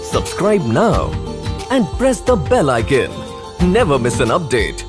Subscribe now and press the bell icon. Never miss an update.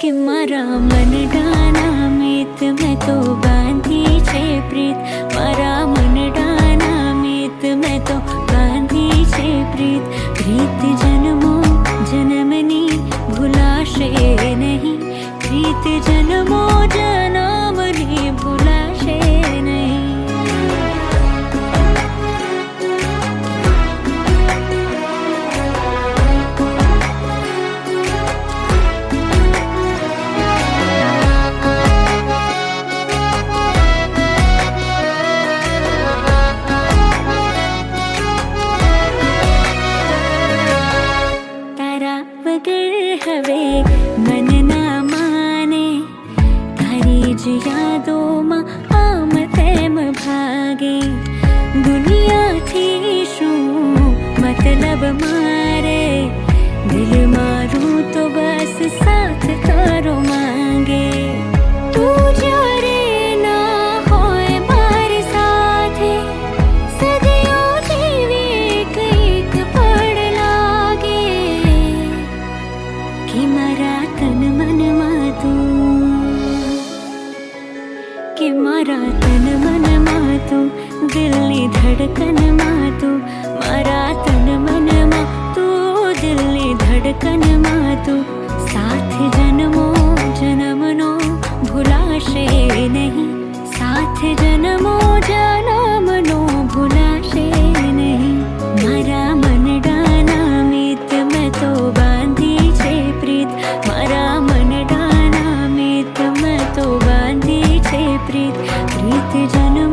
કે મારા મન ડાના મિત મેં તો બાંધી છે પ્રીત મારા મન ડાના મિત મેં તો બાંધી છે પ્રીત પ્રીત જન્મો જન્મની ભૂલાશે નહીં પ્રીત જન્મો જન્મની ભૂલાશે નહીં હવે મન ના માને તારી જ યાદોમાં આમ તેમ ભાગે દુનિયાથી શું મતલબ મારે દિલ મારું તો બસ સાથ તારો માંગે તું જ્યારે ના હોય મારી સાથે સદીઓ જેવી કંઈક પડ લાગે કે મારા તન મનમાં તું કે મારા તન મનમાં તું દિલની ધડકનમાં તું મારા તન મનમાં તું દિલની ધડકનમાં તું સાથ જન્મો જન્મનો ભૂલાશે નહીં સાથ જન્મો જન્મનો ભૂલાશે નહીં મારા મન ડાના મિત મેં તો બાંધી છે પ્રીત મારા મન ડાના મિત મેં તો બાંધી છે પ્રીત પ્રીત જન્મ